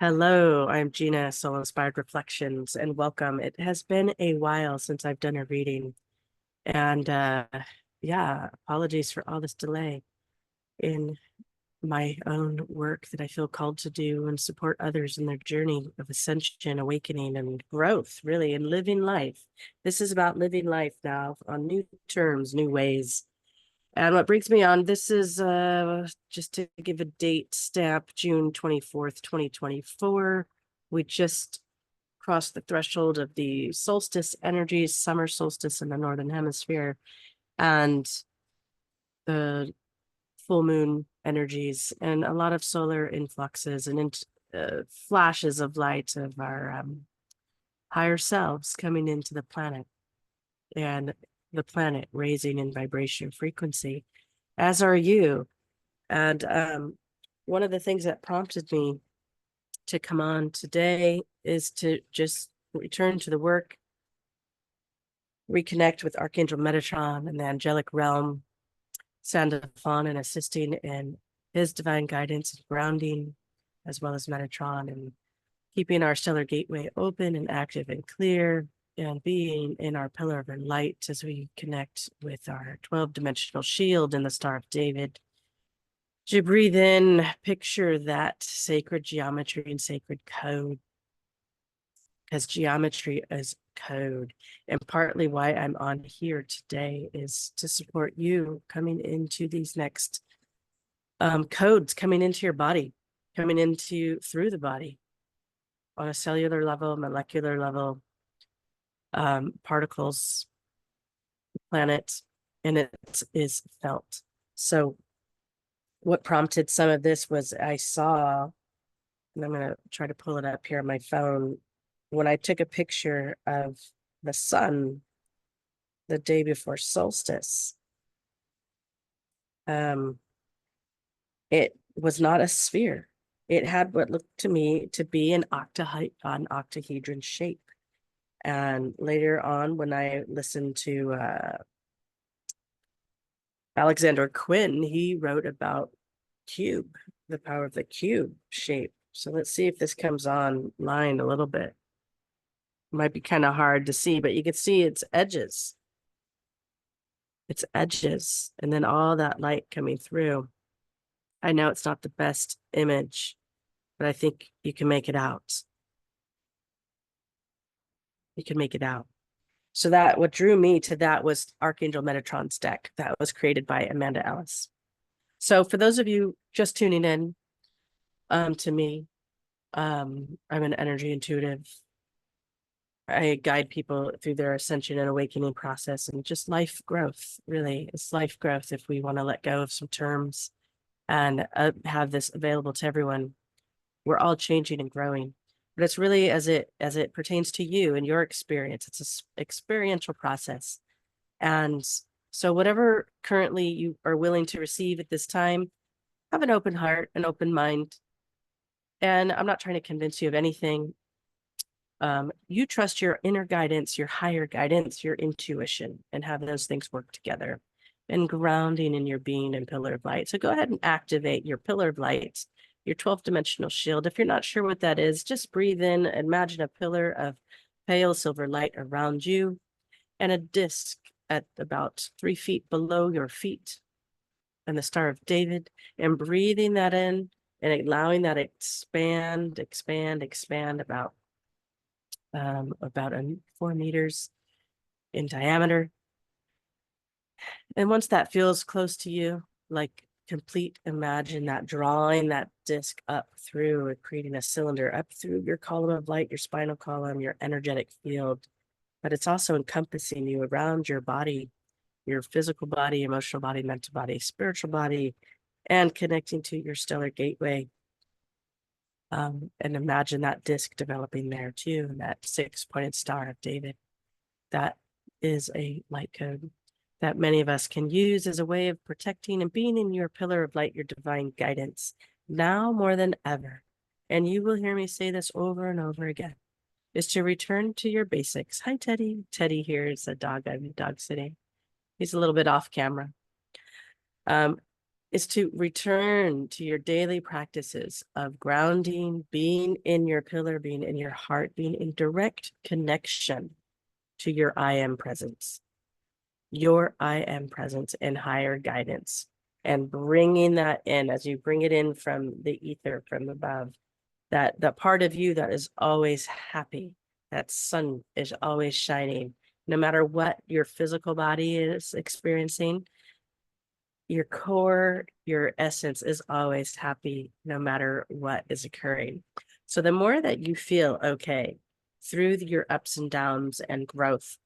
Hello, I'm Gina, Soul Inspired Reflections, and welcome. It has been a while since I've done a reading, and yeah, apologies for all this delay in my own work that I feel called to do and support others in their journey of ascension, awakening, and growth, really, and living life. This is about living life now on new terms, new ways. And what brings me on, this is just to give a date stamp, June 24th, 2024. We just crossed the threshold of the solstice energies, summer solstice in the Northern Hemisphere, and the full moon energies, and a lot of solar influxes and flashes of light of our higher selves coming into the planet, and the planet raising in vibration frequency, as are you. And one of the things that prompted me to come on today is to just return to the work, reconnect with Archangel Metatron and the angelic realm, Sandalphon, and assisting in his divine guidance and grounding, as well as Metatron, and keeping our stellar gateway open and active and clear, and being in our pillar of light as we connect with our 12-dimensional shield and the Star of David. As you breathe in, picture that sacred geometry and sacred code, because geometry is code. And partly why I'm on here today is to support you coming into these next codes, coming into your body, coming into through the body on a cellular level, molecular level, particles, planet, and it is felt. So what prompted some of this was I saw, and I'm going to try to pull it up here on my phone, when I took a picture of the sun the day before solstice. It was not a sphere. It had what looked to me to be an octahedron shape. And later on, when I listened to Alexander Quinn, he wrote about cube, the power of the cube shape. So let's see if this comes online a little bit. It might be kind of hard to see, but you can see its edges. Its edges, and then all that light coming through. I know it's not the best image, but I think you can make it out. You can make it out. So that what drew me to that was Archangel Metatron's deck that was created by Amanda Ellis. So for those of you just tuning in to me, I'm an energy intuitive. I guide people through their ascension and awakening process, and just life growth. Really, it's life growth if we want to let go of some terms and have this available to everyone. We're all changing and growing, but it's really as it pertains to you and your experience. It's an experiential process. And so whatever currently you are willing to receive at this time, have an open heart, an open mind. And I'm not trying to convince you of anything. You trust your inner guidance, your higher guidance, your intuition, and have those things work together, and grounding in your being and pillar of light. So go ahead and activate your pillar of light, your 12th dimensional shield. If you're not sure what that is, just breathe in, imagine a pillar of pale silver light around you, and a disc at about 3 feet below your feet, and the Star of David, and breathing that in and allowing that expand about 4 meters in diameter. And once that feels close to you, like complete, imagine that drawing that disc up through and creating a cylinder up through your column of light, your spinal column, your energetic field. But it's also encompassing you around your body, your physical body, emotional body, mental body, spiritual body, and connecting to your stellar gateway. And imagine that disc developing there too, and that 6-pointed Star of David. That is a light code that many of us can use as a way of protecting and being in your pillar of light, your divine guidance, now more than ever. And you will hear me say this over and over again, is to return to your basics. Hi, Teddy. Teddy here is a dog. I'm dog sitting. He's a little bit off camera. is to return to your daily practices of grounding, being in your pillar, being in your heart, being in direct connection to your I am presence, your I am presence and higher guidance, and bringing that in as you bring it in from the ether from above, that part of you that is always happy, that sun is always shining, no matter what your physical body is experiencing. Your core, your essence is always happy, no matter what is occurring. So the more that you feel okay through your ups and downs and growth,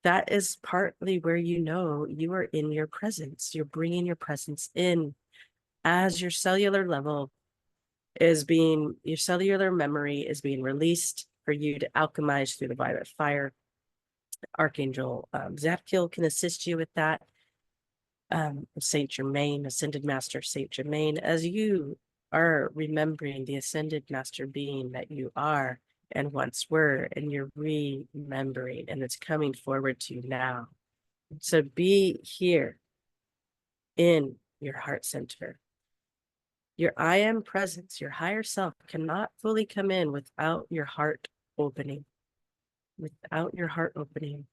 that is partly where you know you are in your presence. You're bringing your presence in as your cellular level is being, your cellular memory is being released for you to alchemize through the violet fire. Archangel Zadkiel can assist you with that. Saint Germain, Ascended Master Saint Germain, as you are remembering the Ascended Master being that you are and once were, and you're remembering, and it's coming forward to you now. So be here in your heart center. Your I am presence, your higher self cannot fully come in without your heart opening, without your heart opening.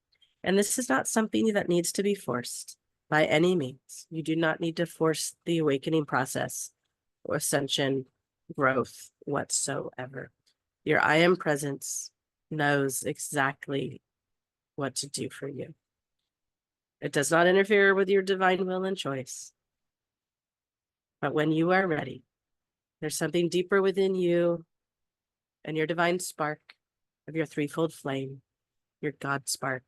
And this is not something that needs to be forced by any means. You do not need to force the awakening process or ascension growth whatsoever. Your I am presence knows exactly what to do for you. It does not interfere with your divine will and choice. But when you are ready, there's something deeper within you and your divine spark of your threefold flame, your God spark,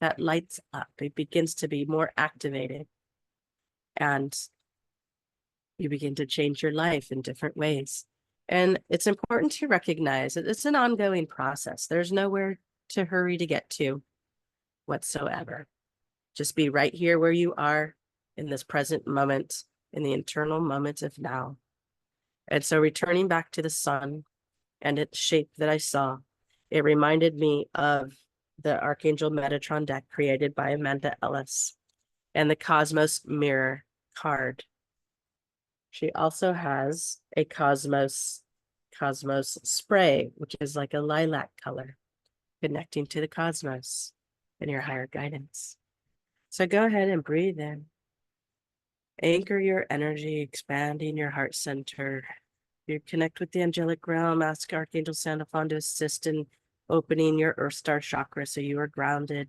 that lights up. It begins to be more activated, and you begin to change your life in different ways. And it's important to recognize that it's an ongoing process. There's nowhere to hurry to get to whatsoever. Just be right here where you are in this present moment, in the internal moment of now. And so returning back to the sun and its shape that I saw, it reminded me of the Archangel Metatron deck created by Amanda Ellis and the Cosmos Mirror card. She also has a Cosmos spray, which is like a lilac color, connecting to the cosmos and your higher guidance. So go ahead and breathe in. Anchor your energy, expanding your heart center. You connect with the angelic realm, ask Archangel Sandalphon to assist in opening your Earth Star chakra so you are grounded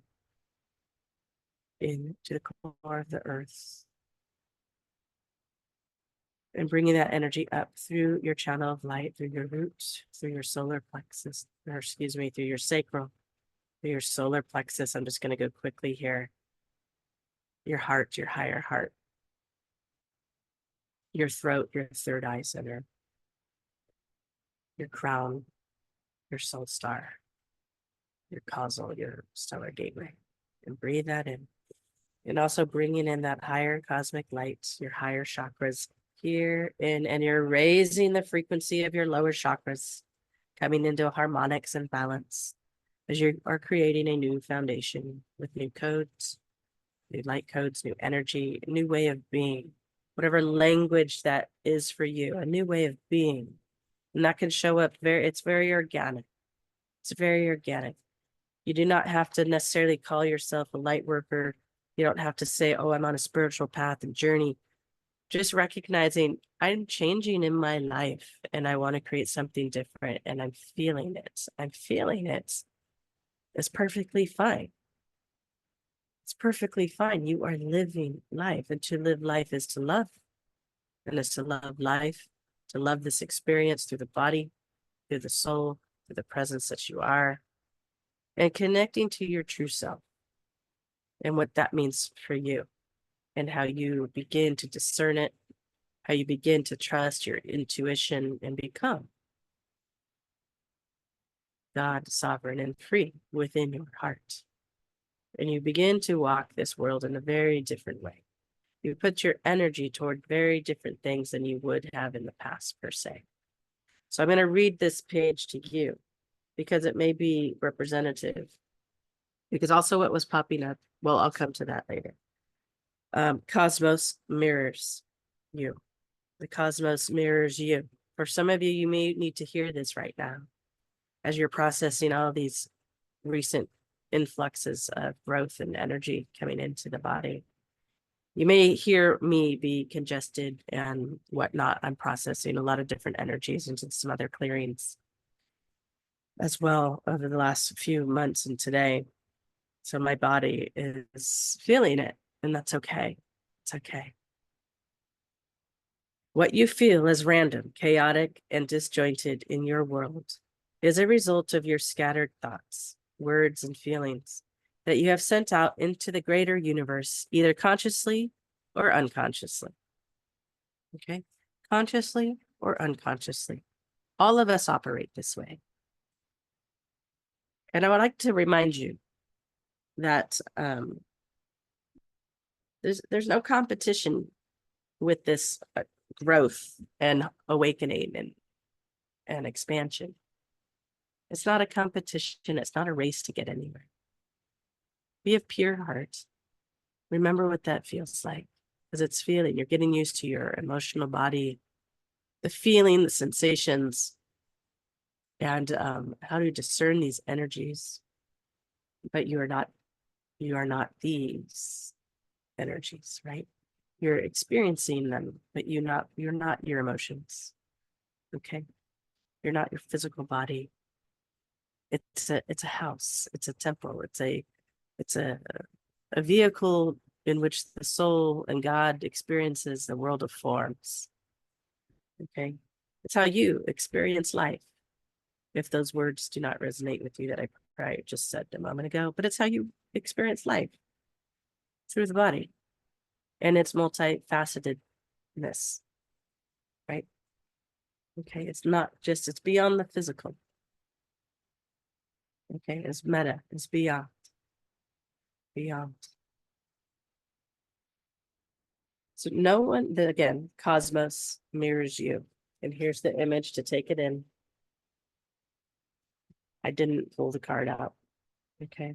into the core of the earth. And bringing that energy up through your channel of light, through your roots, through your solar plexus, or excuse me, through your sacral, through your solar plexus. I'm just going to go quickly here. Your heart, your higher heart, your throat, your third eye center, your crown, your soul star, your causal, your stellar gateway. And breathe that in. And also bringing in that higher cosmic light, your higher chakras here in, and you're raising the frequency of your lower chakras, coming into harmonics and balance as you are creating a new foundation with new codes, new light codes, new energy, a new way of being, whatever language that is for you, a new way of being. And that can show up it's very organic. It's very organic. You do not have to necessarily call yourself a light worker. You don't have to say, oh, I'm on a spiritual path and journey. Just recognizing I'm changing in my life and I want to create something different and I'm feeling it. I'm feeling it. It's perfectly fine. It's perfectly fine. You are living life, and to live life is to love, and is to love life, to love this experience through the body, through the soul, through the presence that you are, and connecting to your true self and what that means for you and how you begin to discern it, how you begin to trust your intuition and become God, sovereign and free within your heart. And you begin to walk this world in a very different way. You put your energy toward very different things than you would have in the past, per se. So I'm going to read this page to you because it may be representative. Because also what was popping up, well, I'll come to that later. Cosmos mirrors. you. The cosmos mirrors you. For some of you, you may need to hear this right now as you're processing all these recent influxes of growth and energy coming into the body. You may hear me be congested and whatnot. I'm processing a lot of different energies into some other clearings as well over the last few months and today. So my body is feeling it, and that's okay. It's okay. What you feel as random, chaotic, and disjointed in your world is a result of your scattered thoughts, words, and feelings that you have sent out into the greater universe, either consciously or unconsciously. Okay? Consciously or unconsciously. All of us operate this way. And I would like to remind you that there's no competition with this growth and awakening and expansion. It's not a competition. It's not a race to get anywhere. Be of pure heart. Remember what that feels like, because it's feeling. You're getting used to your emotional body, the feeling, the sensations, and how to discern these energies. But you are not these energies, right? You're experiencing them, but you're not your emotions. Okay? You're not your physical body. It's a house, it's a temple, it's a vehicle in which the soul and God experiences the world of forms. Okay? It's how you experience life. If those words do not resonate with you that I probably just said a moment ago, but it's how you experience life through the body and its multifacetedness, right? Okay, it's not just, it's beyond the physical. Okay, it's meta, it's beyond. So no one, again, cosmos mirrors you. And here's the image to take it in. I didn't pull the card out. Okay.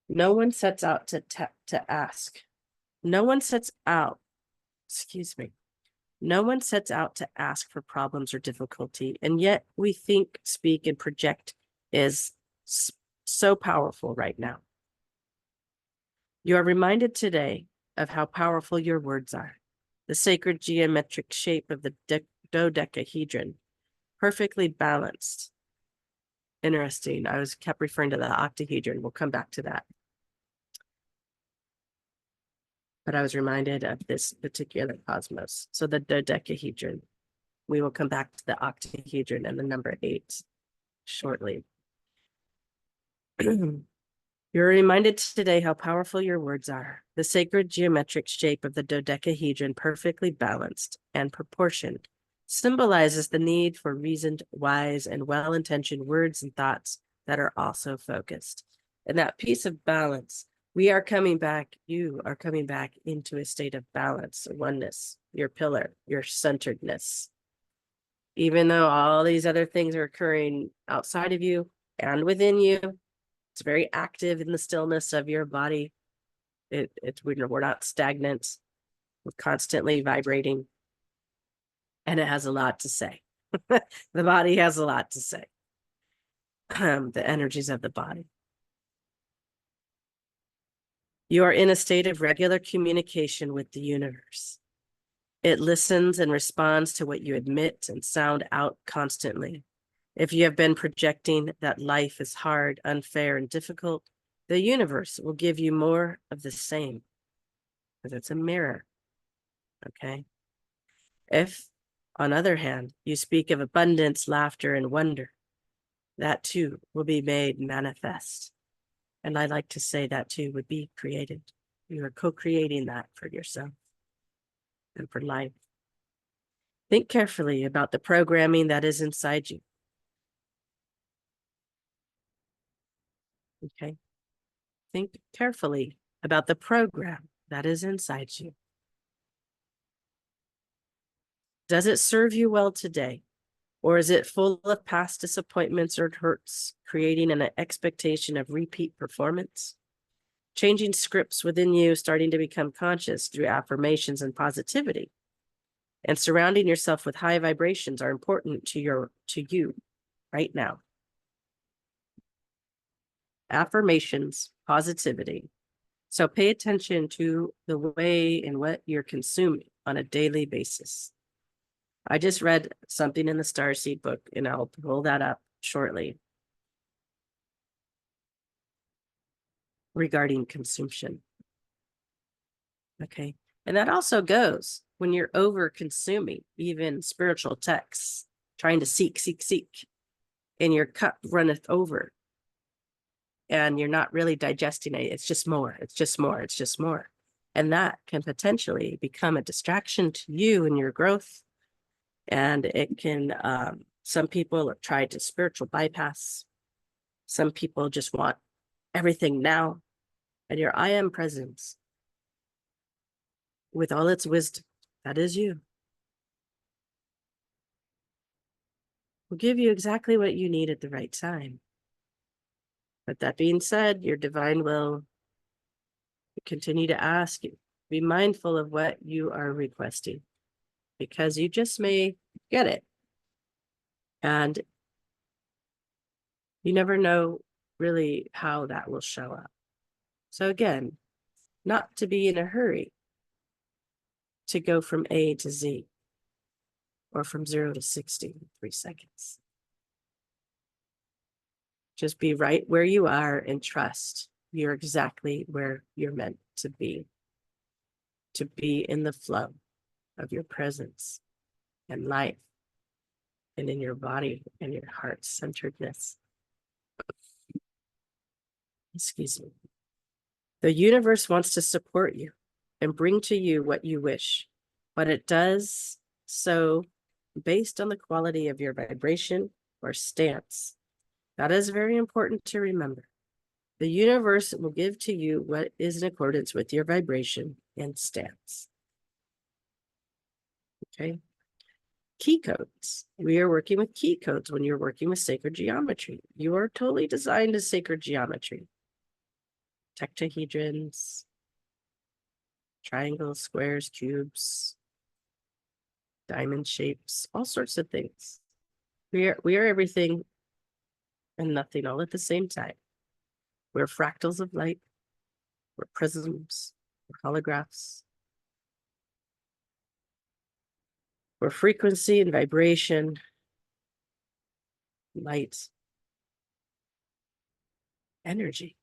No one sets out to ask. No one sets out, excuse me. No one sets out to ask for problems or difficulty. And yet we think, speak, and project is so powerful right now. You are reminded today of how powerful your words are. The sacred geometric shape of the dodecahedron, perfectly balanced. Interesting. I kept referring to the octahedron. We'll come back to that. But I was reminded of this particular cosmos. So the dodecahedron. We will come back to the octahedron and the number 8 shortly. You're reminded today how powerful your words are. The sacred geometric shape of the dodecahedron, perfectly balanced and proportioned, symbolizes the need for reasoned, wise, and well-intentioned words and thoughts that are also focused. And that piece of balance, we are coming back, you are coming back into a state of balance, oneness, your pillar, your centeredness. Even though all these other things are occurring outside of you and within you, it's very active in the stillness of your body. We're not stagnant. We're constantly vibrating. And it has a lot to say. The body has a lot to say. The energies of the body. You are in a state of regular communication with the universe. It listens and responds to what you admit and sound out constantly. If you have been projecting that life is hard, unfair, and difficult, the universe will give you more of the same, because it's a mirror, okay? If, on the other hand, you speak of abundance, laughter, and wonder, that too will be made manifest. And I like to say that too would be created. You are co-creating that for yourself and for life. Think carefully about the programming that is inside you. Okay? Think carefully about the program that is inside you. Does it serve you well today? Or is it full of past disappointments or hurts, creating an expectation of repeat performance? Changing scripts within you, starting to become conscious through affirmations and positivity And surrounding yourself with high vibrations are important to you right now. Affirmations, positivity. So pay attention to the way and what you're consuming on a daily basis. I just read something in the Starseed book, and I'll pull that up shortly regarding consumption. Okay. And that also goes when you're over consuming even spiritual texts, trying to seek, and your cup runneth over, and you're not really digesting it. It's just more. It's just more. It's just more. And that can potentially become a distraction to you and your growth. And it can, some people have tried to spiritual bypass. Some people just want everything now. And your I am presence, with all its wisdom, that is you, will give you exactly what you need at the right time. But that being said, your divine will continue to ask you, be mindful of what you are requesting, because you just may get it. And you never know really how that will show up. So again, not to be in a hurry to go from A to Z, or from 0 to 60 in 3 seconds. Just be right where you are and trust you're exactly where you're meant to be in the flow of your presence and life, and in your body and your heart centeredness. Excuse me. The universe wants to support you and bring to you what you wish, but it does so based on the quality of your vibration or stance. That is very important to remember. The universe will give to you what is in accordance with your vibration and stance. Okay. Key codes. We are working with key codes when you're working with sacred geometry. You are totally designed as sacred geometry. Tetrahedrons, triangles, squares, cubes, diamond shapes, all sorts of things. We are everything and nothing all at the same time. We're fractals of light. We're prisms. We're holographs. We're frequency and vibration, light, energy.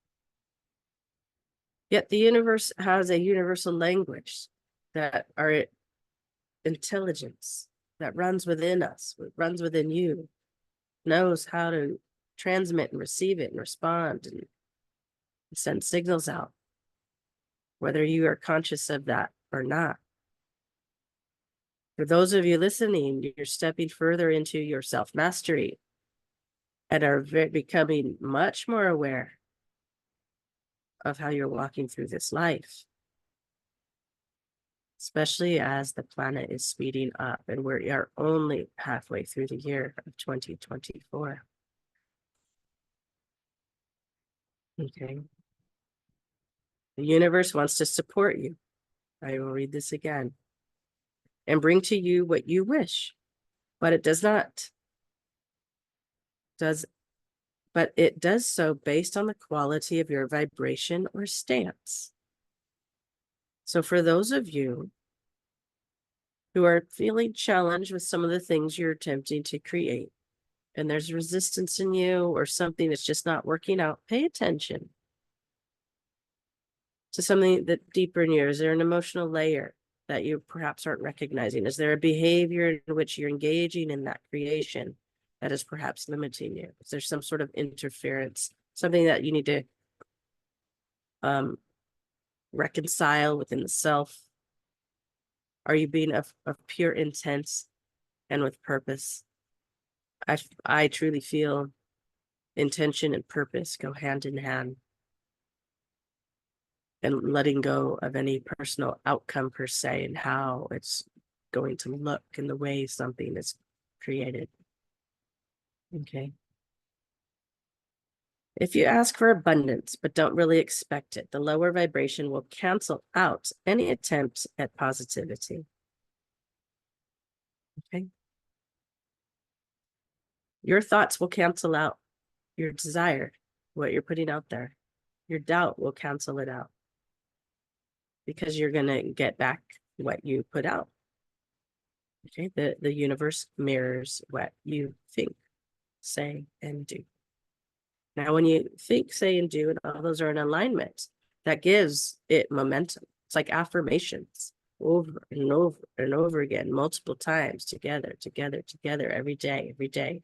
Yet the universe has a universal language that our intelligence that runs within us, runs within you, knows how to transmit and receive it and respond and send signals out, whether you are conscious of that or not. For those of you listening, you're stepping further into your self-mastery and are becoming much more aware of how you're walking through this life, especially as the planet is speeding up and we are only halfway through the year of 2024. Okay. The universe wants to support you. I will read this again. And bring to you what you wish, but it does so based on the quality of your vibration or stance. So for those of you who are feeling challenged with some of the things you're attempting to create, and there's resistance in you or something that's just not working out, pay attention to something that deeper in you. Is there an emotional layer that you perhaps aren't recognizing? Is there a behavior in which you're engaging in that creation that is perhaps limiting you? Is there some sort of interference, something that you need to reconcile within the self? Are you being of pure intent and with purpose? I truly feel intention and purpose go hand in hand, and letting go of any personal outcome per se and how it's going to look in the way something is created. Okay. If you ask for abundance but don't really expect it, the lower vibration will cancel out any attempt at positivity. Okay. Your thoughts will cancel out your desire, what you're putting out there. Your doubt will cancel it out because you're going to get back what you put out. Okay. The universe mirrors what you think, say, and do. Now, when you think, say, and do, and all those are in alignment, that gives it momentum. It's like affirmations over and over and over again, multiple times, together, every day.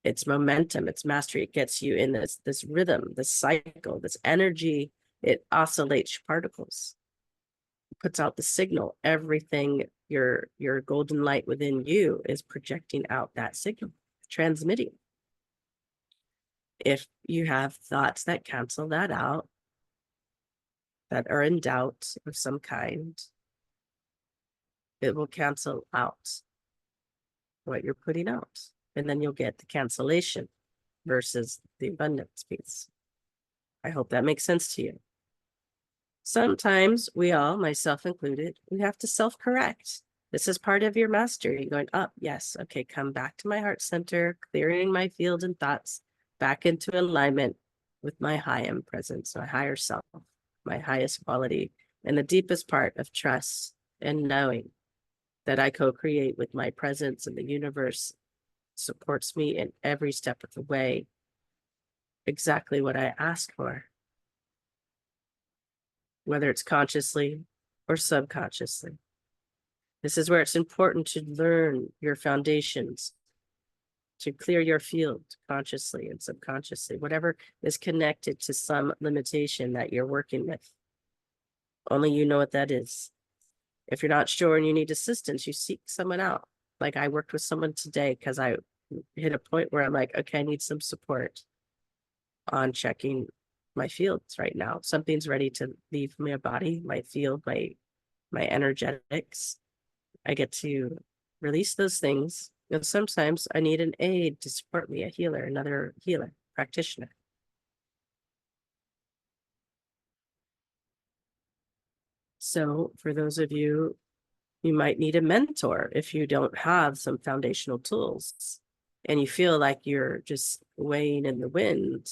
It's momentum, it's mastery. It gets you in this rhythm, this cycle, this energy. It oscillates particles, puts out the signal. Everything, your golden light within you is projecting out that signal, transmitting. If you have thoughts that cancel that out, that are in doubt of some kind, it will cancel out what you're putting out. And then you'll get the cancellation versus the abundance piece. I hope that makes sense to you. Sometimes we all, myself included, we have to self-correct. This is part of your mastery, going up. Yes, okay, come back to my heart center, clearing my field and thoughts, back into alignment with my high end presence, my higher self, my highest quality, and the deepest part of trust and knowing that I co-create with my presence, and the universe supports me in every step of the way, exactly what I asked for, whether it's consciously or subconsciously. This is where it's important to learn your foundations, to clear your field consciously and subconsciously, whatever is connected to some limitation that you're working with. Only you know what that is. If you're not sure and you need assistance, you seek someone out. Like I worked with someone today because I hit a point where I'm like, okay, I need some support on checking my fields right now. Something's ready to leave my body, my field, my energetics. I get to release those things. And sometimes I need an aid to support me, a healer, another healer, practitioner. So for those of you, you might need a mentor if you don't have some foundational tools and you feel like you're just weighing in the wind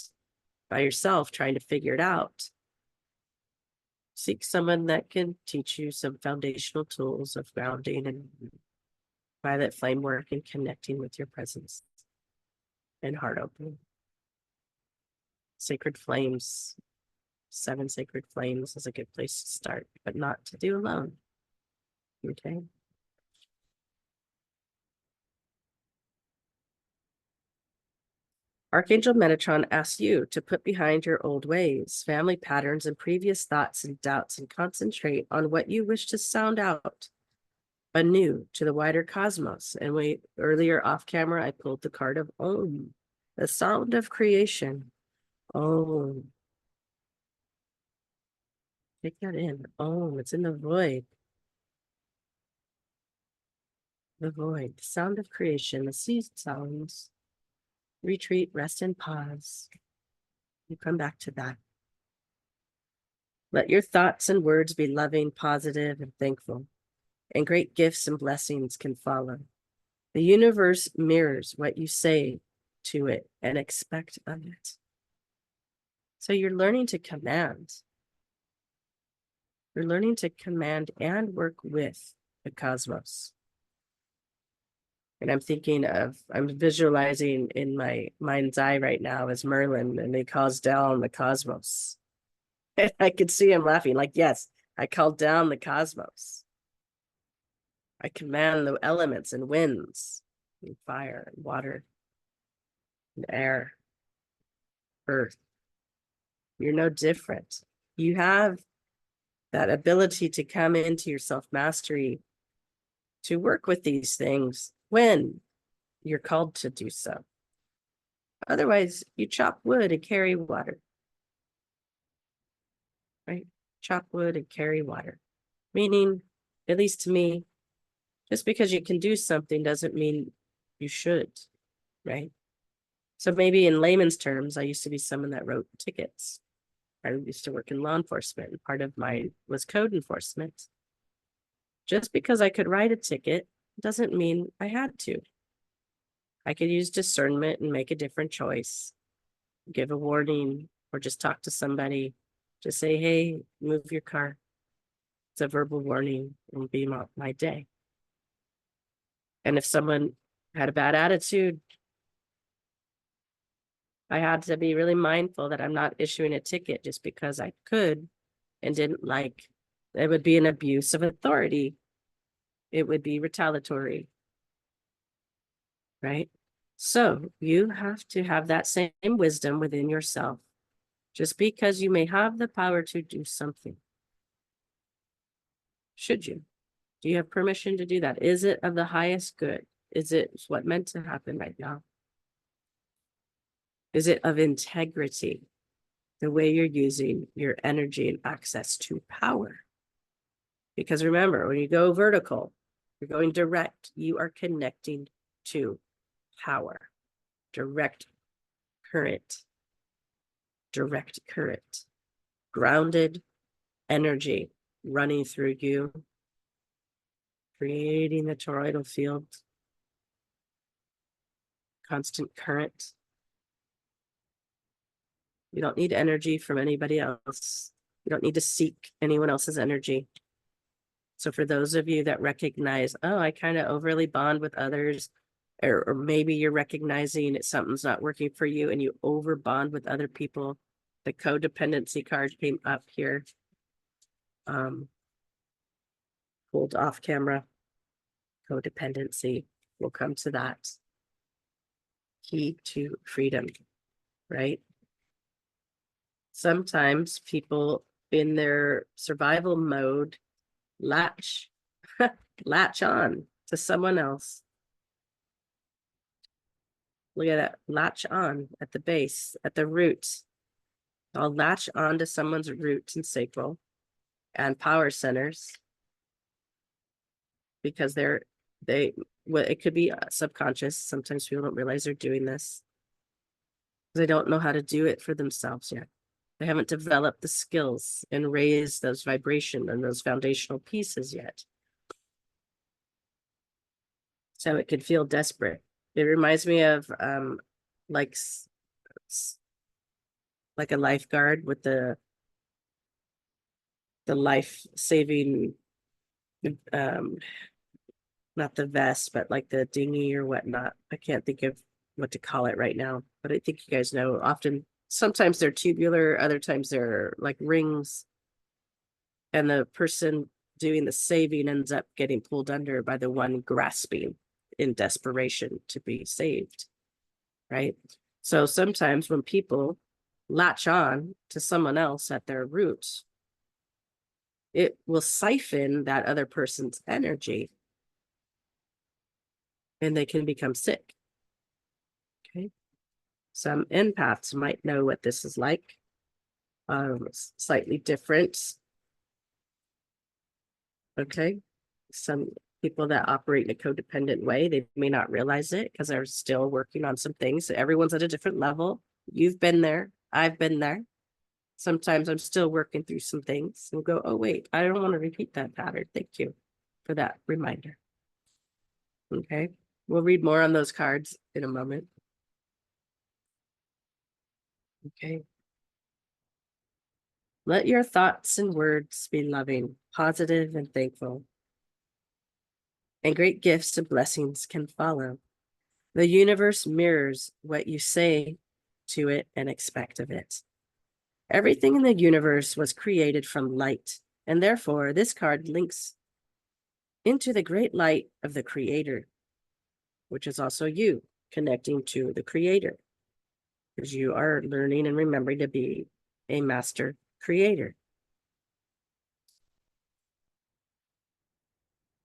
by yourself, trying to figure it out. Seek someone that can teach you some foundational tools of grounding and violet flame work and connecting with your presence and heart opening. Sacred flames, 7 sacred flames is a good place to start, but not to do alone. Okay. Archangel Metatron asks you to put behind your old ways, family patterns, and previous thoughts and doubts, and concentrate on what you wish to sound out anew to the wider cosmos. And earlier off camera, I pulled the card of Om, the sound of creation. Om. Take that in. Om, it's in the void. The void, the sound of creation, the sea sounds. Retreat, rest, and pause. You come back to that. Let your thoughts and words be loving, positive, and thankful, and great gifts and blessings can follow. The universe mirrors what you say to it and expect of it. So you're learning to command. You're learning to command and work with the cosmos. And I'm visualizing in my mind's eye right now as Merlin, and he calls down the cosmos. And I could see him laughing, like, yes, I called down the cosmos. I command the elements and winds, and fire, and water, and air, earth. You're no different. You have that ability to come into your self-mastery, to work with these things when you're called to do so. Otherwise, you chop wood and carry water, right? Chop wood and carry water. Meaning, at least to me, just because you can do something doesn't mean you should, right? So maybe in layman's terms, I used to be someone that wrote tickets. I used to work in law enforcement, and part of mine was code enforcement. Just because I could write a ticket Doesn't mean I had to. I could use discernment and make a different choice, give a warning, or just talk to somebody. Just say, hey, move your car. It's a verbal warning and be my day. And if someone had a bad attitude, I had to be really mindful that I'm not issuing a ticket just because I could and didn't like. It would be an abuse of authority. It would be retaliatory, right? So you have to have that same wisdom within yourself. Just because you may have the power to do something, should you? Do you have permission to do that? Is it of the highest good? Is it what meant to happen right now? Is it of integrity? The way you're using your energy and access to power. Because remember, when you go vertical, you're going direct, you are connecting to power, direct current, grounded energy running through you, creating the toroidal field, constant current. You don't need energy from anybody else. You don't need to seek anyone else's energy. So for those of you that recognize, oh, I kind of overly bond with others, or maybe you're recognizing that something's not working for you and you over bond with other people, the codependency card came up here. Pulled off camera. Codependency. We'll come to that. Key to freedom, right? Sometimes people in their survival mode latch on to someone else. Look at that, latch on at the base, at the root. I'll latch on to someone's root and sacral and power centers because it could be subconscious. Sometimes people don't realize they're doing this. They don't know how to do it for themselves yet. They haven't developed the skills and raised those vibration and those foundational pieces yet. So it could feel desperate. It reminds me of like a lifeguard with the life-saving, not the vest, but like the dinghy or whatnot. I can't think of what to call it right now, but I think you guys know. Sometimes they're tubular, other times they're like rings, and the person doing the saving ends up getting pulled under by the one grasping in desperation to be saved, right? So sometimes when people latch on to someone else at their roots, it will siphon that other person's energy and they can become sick. Okay. Some empaths might know what this is like. Slightly different. Okay. Some people that operate in a codependent way, they may not realize it because they're still working on some things. Everyone's at a different level. You've been there. I've been there. Sometimes I'm still working through some things and go, oh, wait, I don't want to repeat that pattern. Thank you for that reminder. Okay. We'll read more on those cards in a moment. Okay. Let your thoughts and words be loving, positive, and thankful. And great gifts and blessings can follow. The universe mirrors what you say to it and expect of it. Everything in the universe was created from light, and therefore this card links into the great light of the Creator, which is also you connecting to the Creator, because you are learning and remembering to be a master creator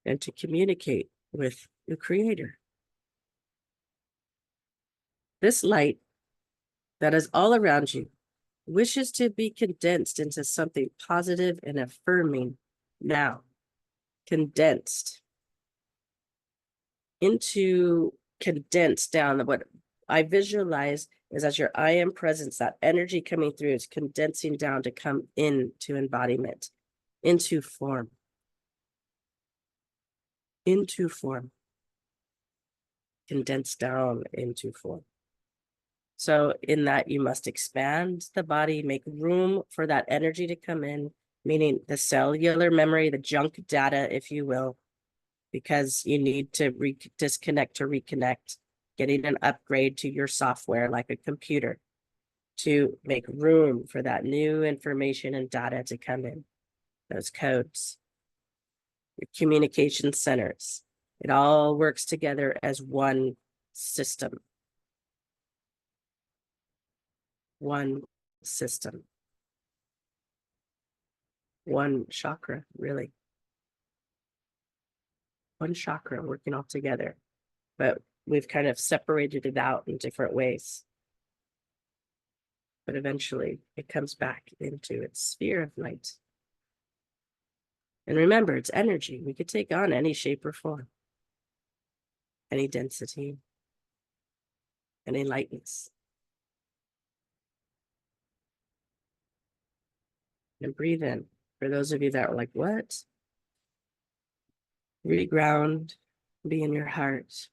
and to communicate with the Creator. This light that is all around you wishes to be condensed into something positive and affirming now. Condensed down. What I visualize is as your I am presence, that energy coming through is condensing down to come into embodiment, into form. condense down into form. So in that, you must expand the body, make room for that energy to come in, meaning the cellular memory, the junk data, if you will, because you need to disconnect to reconnect, getting an upgrade to your software like a computer to make room for that new information and data to come in, those codes, your communication centers. It all works together as one system. One system. One chakra, really. One chakra working all together. But we've kind of separated it out in different ways. But eventually it comes back into its sphere of light. And remember, it's energy. We could take on any shape or form, any density, any lightness. And breathe in. For those of you that are like, what? Reground, be in your heart.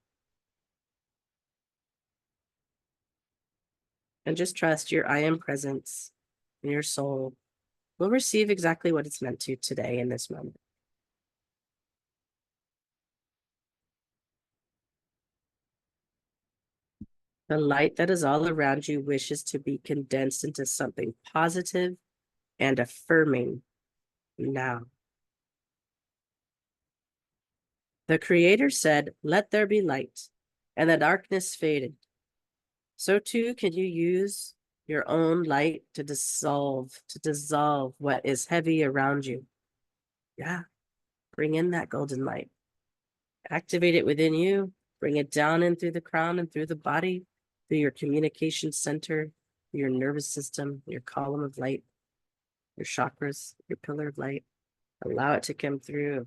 And just trust your I am presence in your soul will receive exactly what it's meant to today in this moment. The light that is all around you wishes to be condensed into something positive and affirming now. The Creator said, "Let there be light," and the darkness faded. So too can you use your own light to dissolve what is heavy around you. Yeah, bring in that golden light. Activate it within you, bring it down in through the crown and through the body, through your communication center, your nervous system, your column of light, your chakras, your pillar of light. Allow it to come through.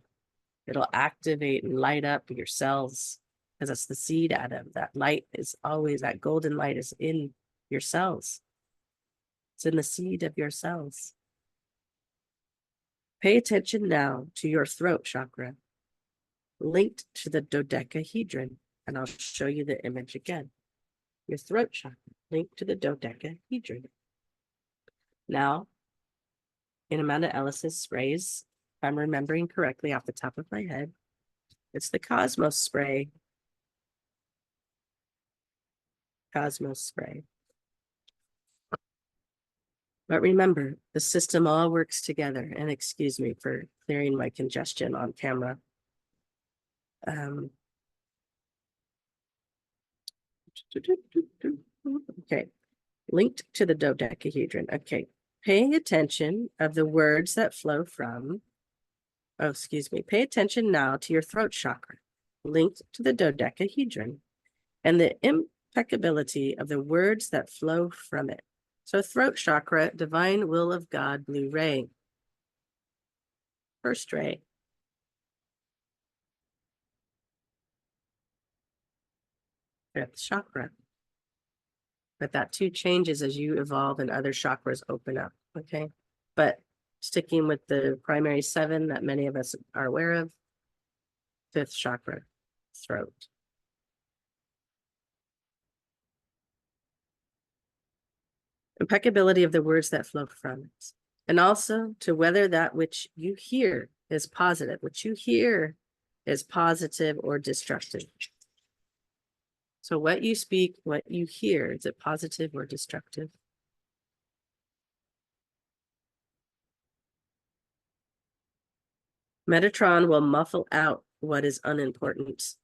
It'll activate and light up your cells because that's the seed atom. That light is always, that golden light is in your cells. It's in the seed of your cells. Pay attention now to your throat chakra, linked to the dodecahedron. And I'll show you the image again. Your throat chakra, linked to the dodecahedron. Now, in Amanda Ellis's sprays, if I'm remembering correctly off the top of my head, it's the Cosmos spray. Cosmos spray. But remember, the system all works together. And excuse me for clearing my congestion on camera. Okay, linked to the dodecahedron. Okay, paying attention of the words that flow from, oh, excuse me, pay attention now to your throat chakra, linked to the dodecahedron, and the impeccability of the words that flow from it. So throat chakra, divine will of God, blue ray. First ray. Fifth chakra. But that too changes as you evolve and other chakras open up, okay? But sticking with the primary 7 that many of us are aware of, fifth chakra, throat. Impeccability of the words that flow from it. And also to whether that which you hear is positive, which you hear is positive or destructive. So what you speak, what you hear, is it positive or destructive? Metatron will muffle out what is unimportant.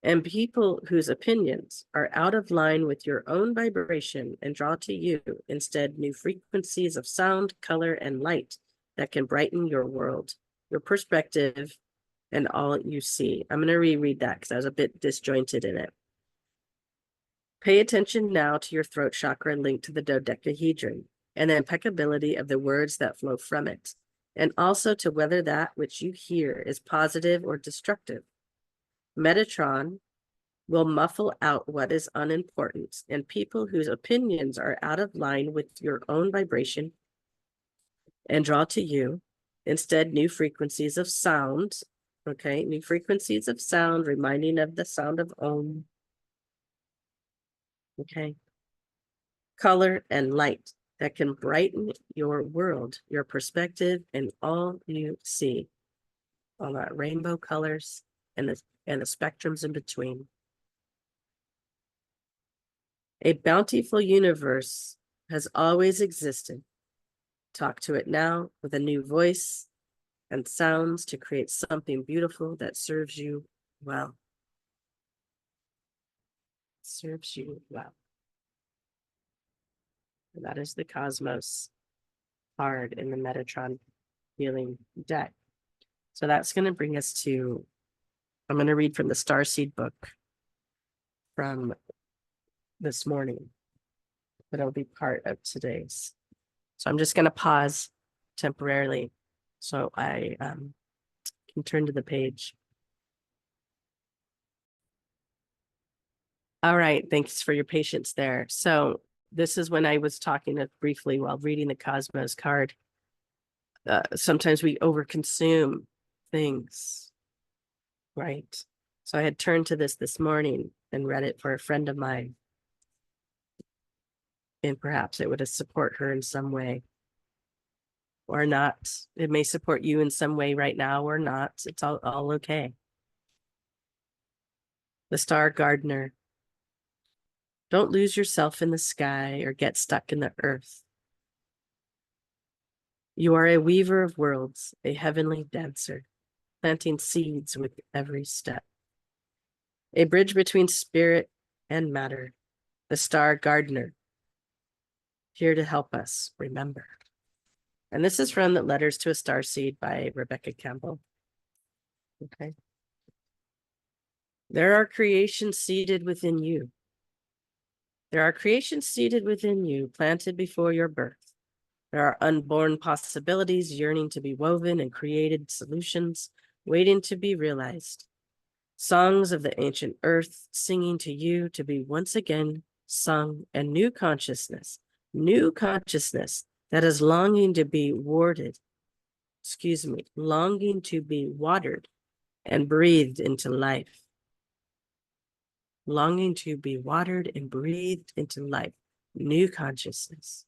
And people whose opinions are out of line with your own vibration and draw to you instead new frequencies of sound, color, and light that can brighten your world, your perspective, and all you see. I'm going to reread that because I was a bit disjointed in it. Pay attention now to your throat chakra linked to the dodecahedron and the impeccability of the words that flow from it, and also to whether that which you hear is positive or destructive. Metatron will muffle out what is unimportant, and people whose opinions are out of line with your own vibration and draw to you instead new frequencies of sound, Okay, new frequencies of sound, reminding of the sound of Om. Okay. Color and light that can brighten your world, your perspective, and all you see. All that rainbow colors and the spectrums in between. A bountiful universe has always existed. Talk to it now with a new voice and sounds to create something beautiful that serves you well. Serves you well. And that is the Cosmos card in the Metatron healing deck. So that's going to bring us to, I'm going to read from the Starseed book from this morning, but it'll be part of today's. So I'm just going to pause temporarily so I can turn to the page. All right, thanks for your patience there. So this is when I was talking briefly while reading the Cosmos card. Sometimes we overconsume things, right? So I had turned to this morning and read it for a friend of mine. And perhaps it would support her in some way or not. It may support you in some way right now or not. It's all okay. The Star Gardener. Don't lose yourself in the sky or get stuck in the earth. You are a weaver of worlds, a heavenly dancer, planting seeds with every step. A bridge between spirit and matter. The Star Gardener, here to help us remember. And this is from the Letters to a Starseed by Rebecca Campbell. Okay. There are creations seated within you. There are creations seated within you, planted before your birth. There are unborn possibilities yearning to be woven and created solutions waiting to be realized. Songs of the ancient earth singing to you to be once again sung, and new consciousness that is longing to be longing to be watered and breathed into life. Longing to be watered and breathed into life. New consciousness.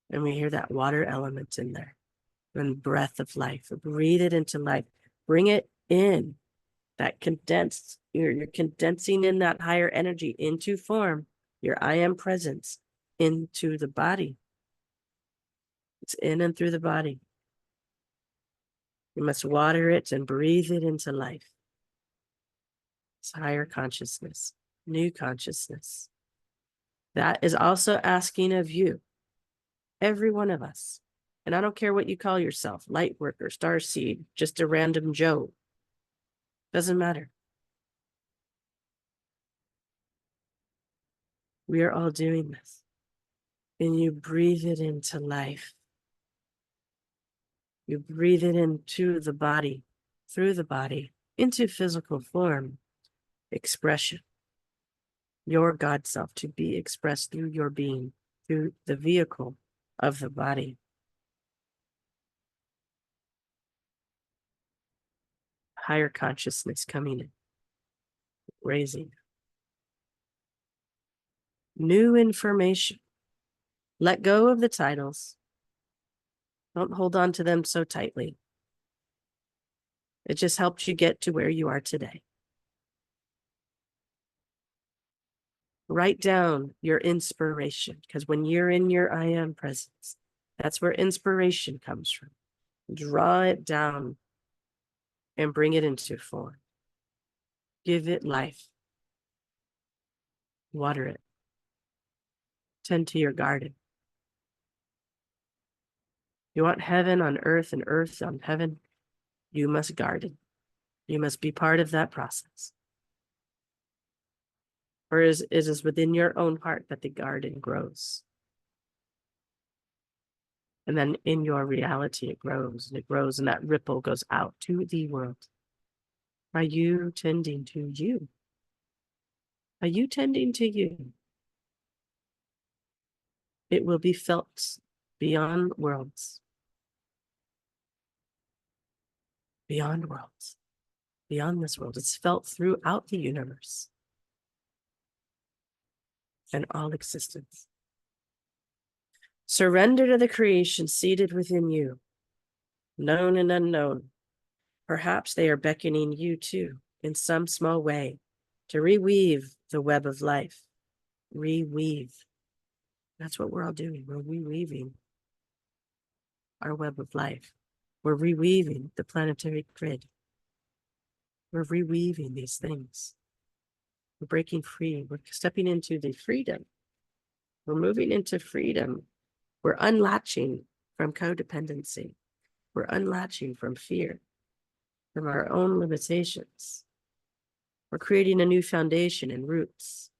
And we hear that water element in there. And breath of life. Breathe it into life. Bring it in. That condensed, you're condensing in that higher energy into form, your I am presence into the body. It's in and through the body. You must water it and breathe it into life. It's higher consciousness, new consciousness. That is also asking of you, every one of us. And I don't care what you call yourself, light worker, starseed, just a random Joe. Doesn't matter. We are all doing this. And you breathe it into life. You breathe it into the body, through the body, into physical form, expression. Your God self to be expressed through your being, through the vehicle of the body. Higher consciousness coming in, raising. New information. Let go of the titles. Don't hold on to them so tightly. It just helps you get to where you are today. Write down your inspiration, because when you're in your I am presence, that's where inspiration comes from. Draw it down and bring it into form. Give it life. Water it. Tend to your garden. You want heaven on earth and earth on heaven, you must garden. You must be part of that process. For it is within your own heart that the garden grows. And then in your reality, it grows, and that ripple goes out to the world. Are you tending to you? Are you tending to you? It will be felt beyond worlds. beyond worlds, beyond this world. It's felt throughout the universe and all existence. Surrender to the creation seated within you, known and unknown. Perhaps they are beckoning you too, in some small way, to reweave the web of life. Reweave. That's what we're all doing. We're reweaving our web of life. We're reweaving the planetary grid. We're reweaving these things. We're breaking free. We're stepping into the freedom. We're moving into freedom. We're unlatching from codependency. We're unlatching from fear, from our own limitations. We're creating a new foundation and roots.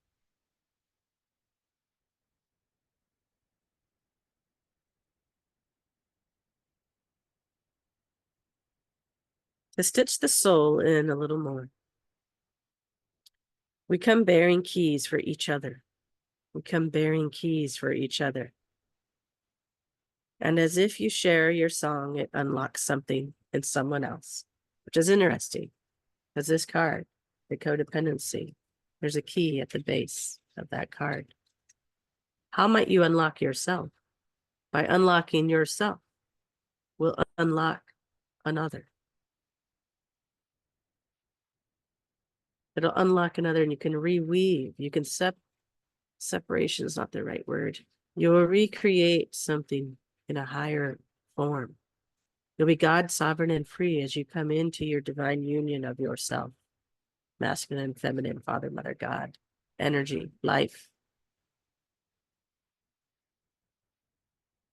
To stitch the soul in a little more, we come bearing keys for each other. We come bearing keys for each other. And as if you share your song, it unlocks something in someone else, which is interesting, because this card, the codependency, there's a key at the base of that card. How might you unlock yourself? By unlocking yourself, will unlock another. It'll unlock another, and you can reweave. You can separation is not the right word. You'll recreate something in a higher form. You'll be God, sovereign, and free as you come into your divine union of yourself. Masculine, feminine, Father, Mother, God, energy, life.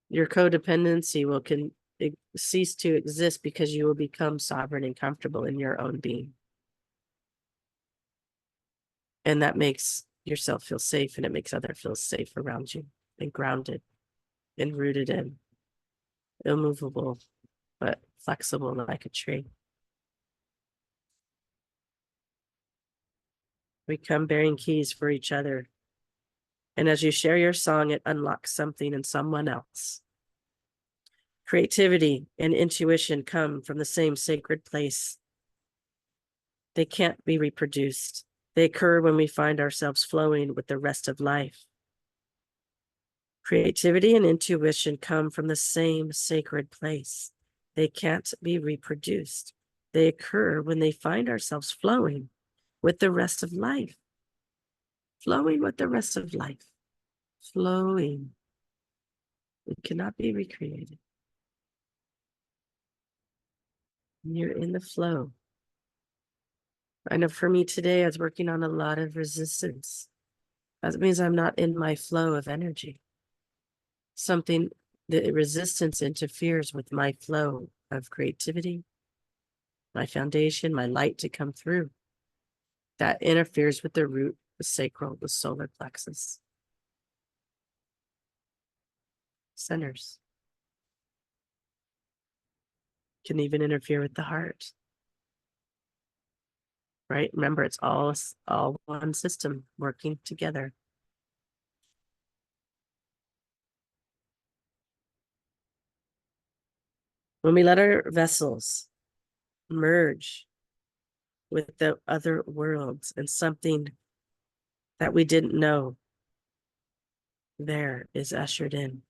Your codependency will cease to exist because you will become sovereign and comfortable in your own being. And that makes yourself feel safe, and it makes others feel safe around you and grounded and rooted in, immovable, but flexible like a tree. We come bearing keys for each other. And as you share your song, it unlocks something in someone else. Creativity and intuition come from the same sacred place. They can't be reproduced. They occur when we find ourselves flowing with the rest of life. Creativity and intuition come from the same sacred place. They can't be reproduced. They occur when they find ourselves flowing with the rest of life. Flowing with the rest of life. Flowing. It cannot be recreated. You're in the flow. I know for me today, I was working on a lot of resistance. That means I'm not in my flow of energy. The resistance interferes with my flow of creativity, my foundation, my light to come through. That interferes with the root, the sacral, the solar plexus. Centers. Can even interfere with the heart. Right? Remember, it's all one system working together. When we let our vessels merge with the other worlds and something that we didn't know there is ushered in.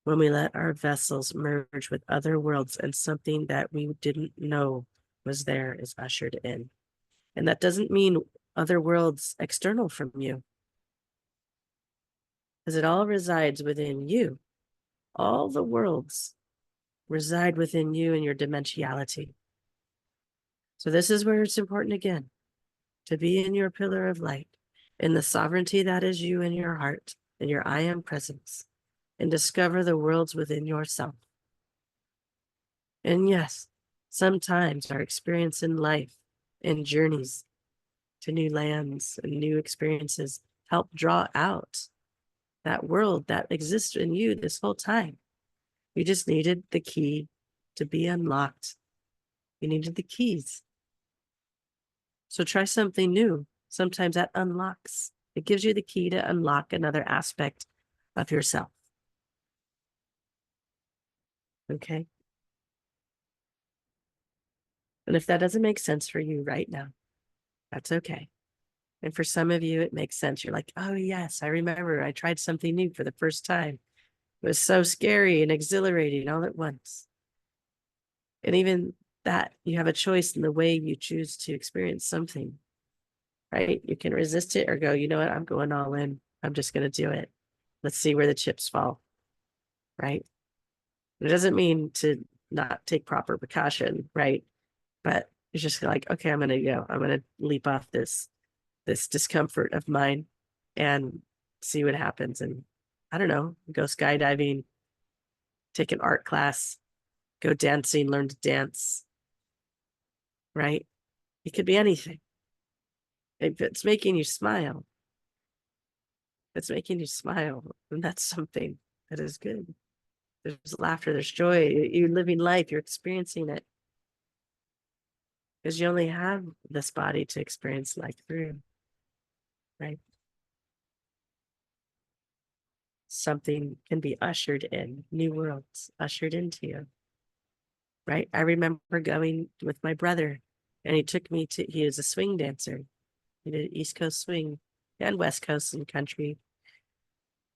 When we let our vessels merge with other worlds and something that we didn't know was there is ushered in. And that doesn't mean other worlds external from you, because it all resides within you. All the worlds reside within you and your dimensionality. So this is where it's important again, to be in your pillar of light, in the sovereignty that is you in your heart, in your I am presence, and discover the worlds within yourself. And yes, sometimes our experience in life and journeys to new lands and new experiences help draw out that world that exists in you this whole time. You just needed the key to be unlocked. You needed the keys. So try something new. Sometimes that unlocks. It gives you the key to unlock another aspect of yourself. Okay? And if that doesn't make sense for you right now, that's okay. And for some of you, it makes sense. You're like, oh, yes, I remember I tried something new for the first time. It was so scary and exhilarating all at once. And even that, you have a choice in the way you choose to experience something, right? You can resist it or go, you know what? I'm going all in. I'm just going to do it. Let's see where the chips fall, right? It doesn't mean to not take proper precaution, right? But it's just like, okay, I'm going to go. I'm going to leap off this discomfort of mine and see what happens. And I don't know, go skydiving, take an art class, go dancing, learn to dance, right? It could be anything. If it's making you smile, it's making you smile, and that's something that is good. There's laughter, there's joy. You're living life, you're experiencing it. Because you only have this body to experience life through, right? Something can be ushered in, new worlds ushered into you, right? I remember going with my brother, and he took me to, he was a swing dancer. He did East Coast swing and West Coast and country.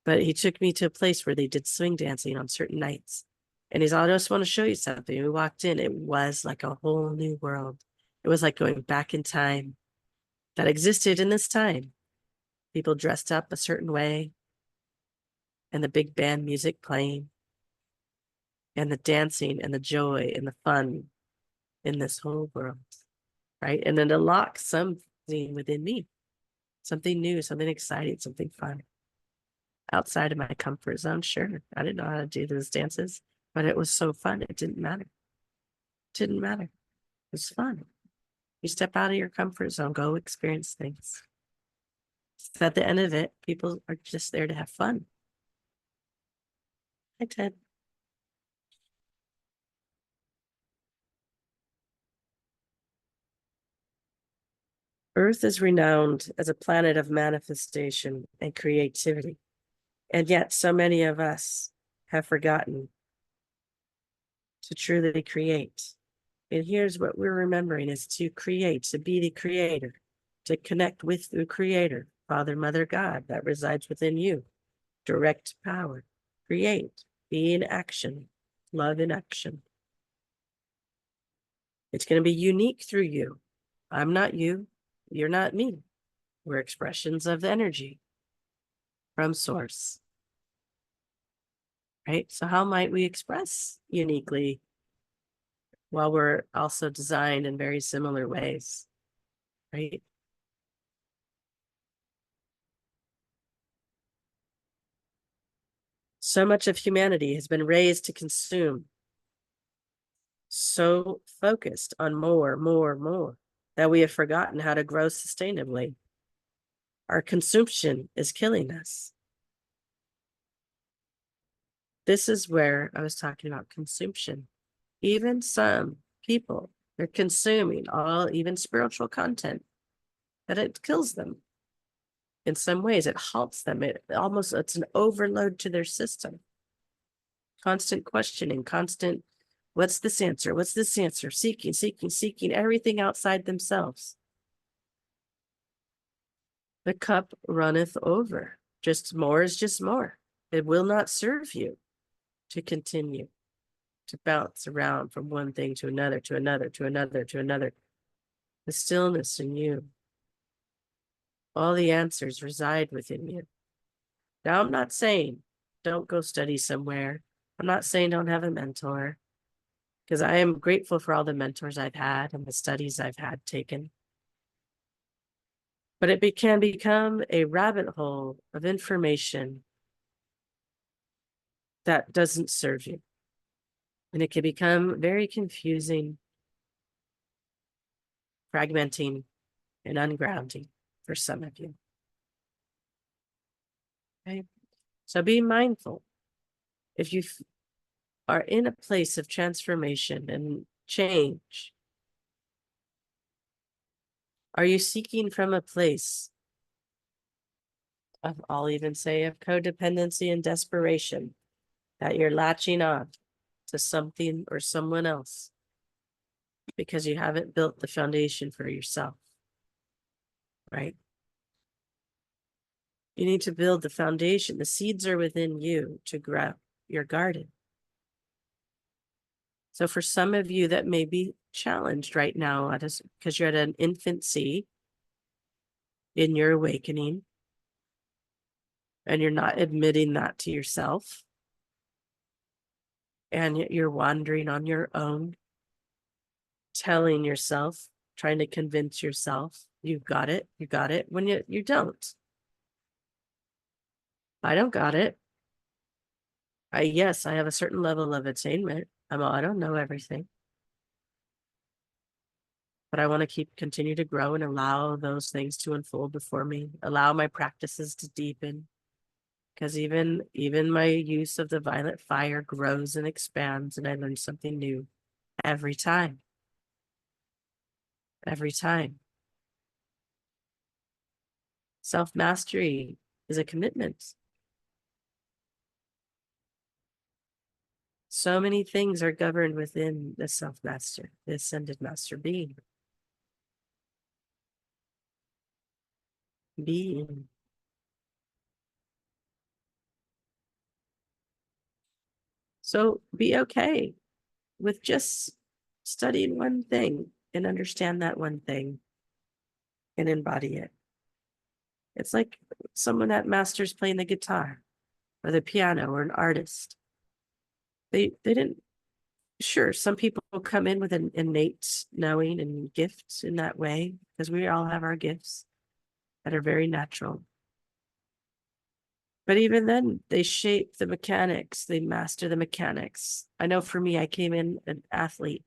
But he took me to a place where they did swing dancing on certain nights. And he's all, I just want to show you something. We walked in, it was like a whole new world. It was like going back in time that existed in this time. People dressed up a certain way, and the big band music playing, and the dancing and the joy and the fun in this whole world, right? And then unlock something within me, something new, something exciting, something fun outside of my comfort zone. Sure, I didn't know how to do those dances, but it was so fun. It didn't matter. It didn't matter. It was fun. You step out of your comfort zone, go experience things. So at the end of it, people are just there to have fun. Hi, Ted. Earth is renowned as a planet of manifestation and creativity. And yet so many of us have forgotten to truly create. And here's what we're remembering is to create, to be the creator, to connect with the creator, Father, Mother, God that resides within you. Direct power, create, be in action, love in action. It's going to be unique through you. I'm not you. You're not me. We're expressions of energy from source, right? So how might we express uniquely while we're also designed in very similar ways, right? So much of humanity has been raised to consume, so focused on more, more, more, that we have forgotten how to grow sustainably. Our consumption is killing us. This is where I was talking about consumption. Even some people, they're consuming all, even spiritual content, that it kills them. In some ways, it halts them. It's an overload to their system. Constant questioning, constant, what's this answer? What's this answer? Seeking, seeking, seeking everything outside themselves. The cup runneth over. Just more is just more. It will not serve you to continue to bounce around from one thing to another, to another, to another, to another. The stillness in you, all the answers reside within you. Now, I'm not saying don't go study somewhere. I'm not saying don't have a mentor, because I am grateful for all the mentors I've had and the studies I've had taken. But it can become a rabbit hole of information that doesn't serve you. And it can become very confusing, fragmenting, and ungrounding for some of you. Okay? So be mindful. If you are in a place of transformation and change, are you seeking from a place of, I'll even say, of codependency and desperation, that you're latching on to something or someone else because you haven't built the foundation for yourself, right? You need to build the foundation. The seeds are within you to grow your garden. So for some of you that may be challenged right now because you're at an infancy in your awakening and you're not admitting that to yourself, and you're wandering on your own, telling yourself, trying to convince yourself, you got it, when you don't. I don't got it. Yes, I have a certain level of attainment. I don't know everything, but I want to continue to grow and allow those things to unfold before me, allow my practices to deepen, because even my use of the violet fire grows and expands, and I learn something new every time. Every time. Self-mastery is a commitment. So many things are governed within the self-master, the ascended master being. So be okay with just studying one thing and understand that one thing and embody it. It's like someone that masters playing the guitar or the piano or an artist. They didn't, sure, some people come in with an innate knowing and gifts in that way, because we all have our gifts that are very natural. But even then, they shape the mechanics, they master the mechanics. I know for me, I came in an athlete.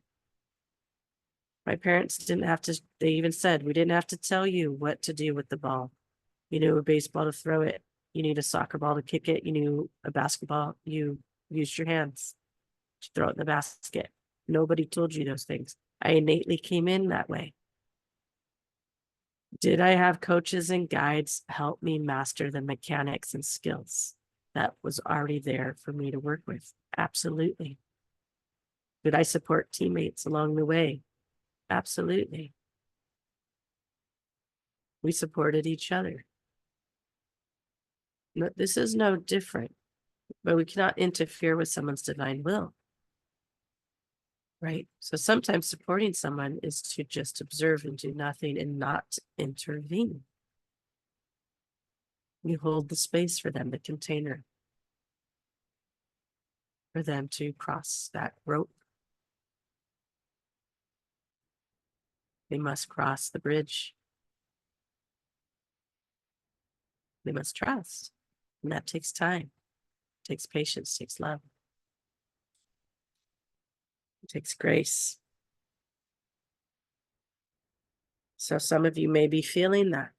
My parents didn't have to, they even said, we didn't have to tell you what to do with the ball. You knew a baseball to throw it. You need a soccer ball to kick it. You knew a basketball, you used your hands to throw it in the basket. Nobody told you those things. I innately came in that way. Did I have coaches and guides help me master the mechanics and skills that was already there for me to work with? Absolutely. Did I support teammates along the way? Absolutely. We supported each other. No, this is no different, but we cannot interfere with someone's divine will, right? So sometimes supporting someone is to just observe and do nothing and not intervene. You hold the space for them, the container, for them to cross that rope. They must cross the bridge. They must trust. And that takes time, takes patience, takes love, it takes grace. So some of you may be feeling that,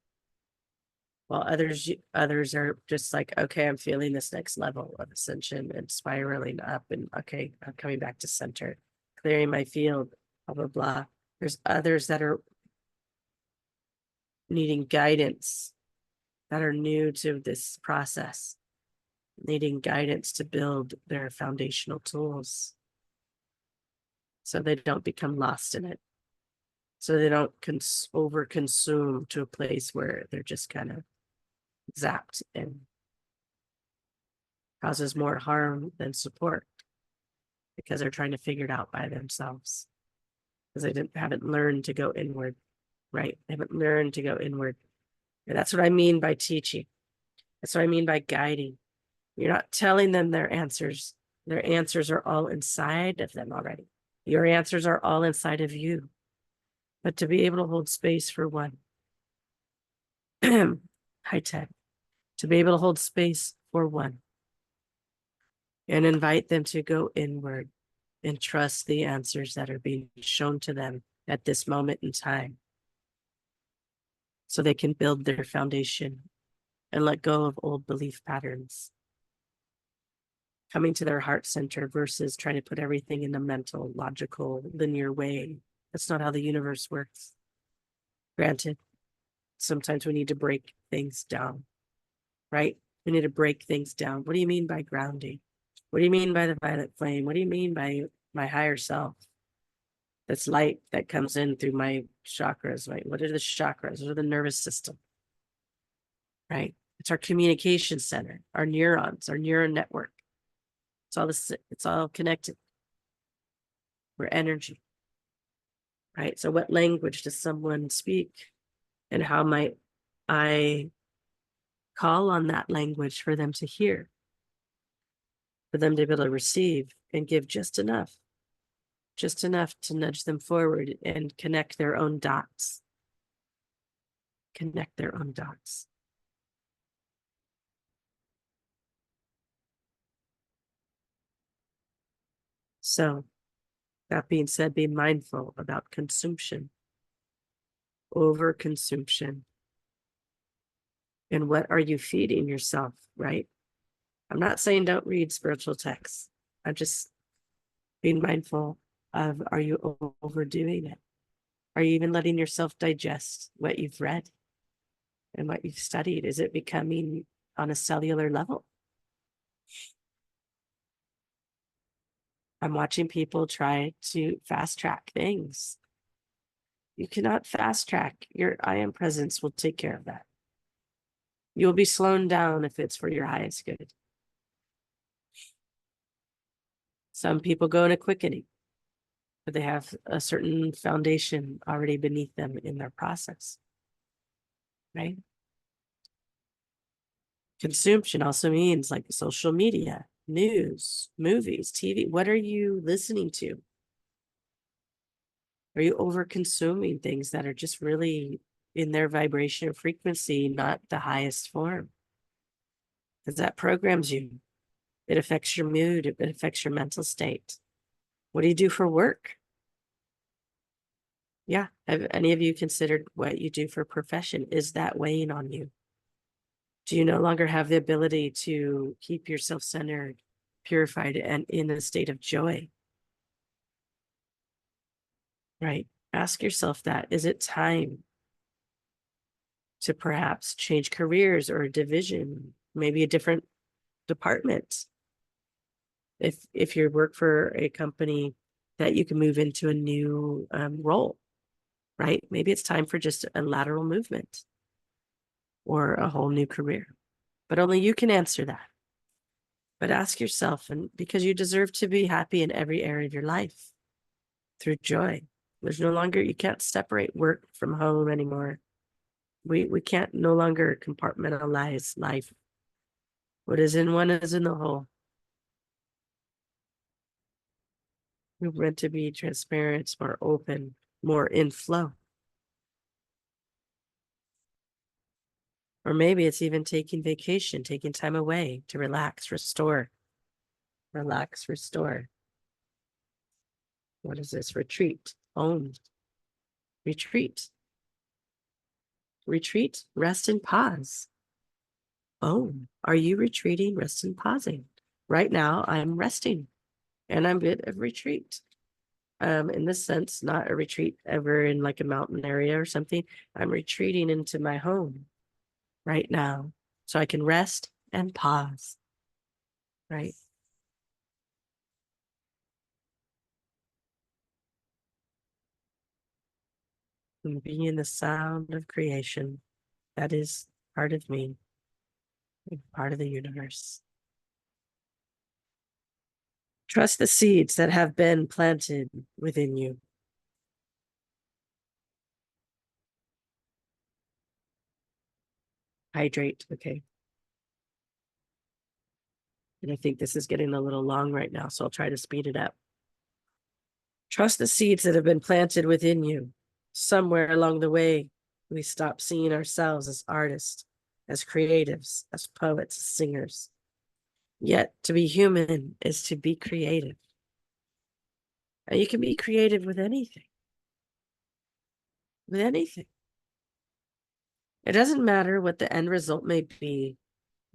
while others are just like, okay, I'm feeling this next level of ascension and spiraling up, and okay, I'm coming back to center, clearing my field, blah, blah, blah. There's others that are needing guidance, that are new to this process, needing guidance to build their foundational tools so they don't become lost in it, so they don't over consume to a place where they're just kind of zapped and causes more harm than support, because they're trying to figure it out by themselves, because they haven't learned to go inward, right? They haven't learned to go inward. And that's what I mean by teaching. That's what I mean by guiding. You're not telling them their answers. Their answers are all inside of them already. Your answers are all inside of you. But to be able to hold space for one, high tech, to be able to hold space for one and invite them to go inward and trust the answers that are being shown to them at this moment in time, so they can build their foundation and let go of old belief patterns, coming to their heart center versus trying to put everything in a mental, logical, linear way. That's not how the universe works. Granted, sometimes we need to break things down, right? We need to break things down. What do you mean by grounding? What do you mean by the violet flame? What do you mean by my higher self? That's light that comes in through my chakras, right? What are the chakras? What are the nervous system, right? It's our communication center, our neurons, our neural network. It's all connected. We're energy, right? So what language does someone speak? And how might I call on that language for them to hear, for them to be able to receive and give just enough to nudge them forward and connect their own dots. Connect their own dots. So, that being said, be mindful about consumption, overconsumption. And what are you feeding yourself, right? I'm not saying don't read spiritual texts. I'm just being mindful of, are you overdoing it? Are you even letting yourself digest what you've read and what you've studied? Is it becoming on a cellular level? I'm watching people try to fast track things. You cannot fast track. Your I am presence will take care of that. You'll be slowed down if it's for your highest good. Some people go in a quickening, but they have a certain foundation already beneath them in their process, right? Consumption also means like social media, news, movies, TV. What are you listening to? Are you over consuming things that are just really in their vibration or frequency, not the highest form? Because that programs you. It affects your mood. It affects your mental state. What do you do for work? Yeah. Have any of you considered what you do for profession? Is that weighing on you? Do you no longer have the ability to keep yourself centered, purified, and in a state of joy? Right. Ask yourself that. Is it time to perhaps change careers or a division, maybe a different department? If you work for a company that you can move into a new role, right? Maybe it's time for just a lateral movement or a whole new career. But only you can answer that. But ask yourself, and because you deserve to be happy in every area of your life through joy. There's no longer, you can't separate work from home anymore. We can't no longer compartmentalize life. What is in one is in the whole. We're meant to be transparent, more open, more in flow. Or maybe it's even taking vacation, taking time away to relax, restore. Relax, restore. What is this? Retreat, own, retreat. Retreat, rest and pause. Own. Are you retreating, rest and pausing? Right now, I'm resting and I'm a bit of retreat. In this sense, not a retreat ever in like a mountain area or something. I'm retreating into my home right now so I can rest and pause, right? And being in the sound of creation, that is part of me, part of the universe. Trust the seeds that have been planted within you. Hydrate, okay? And I think this is getting a little long right now, so I'll try to speed it up. Trust the seeds that have been planted within you. Somewhere along the way, we stop seeing ourselves as artists, as creatives, as poets, as singers. Yet to be human is to be creative. And you can be creative with anything. With anything. It doesn't matter what the end result may be.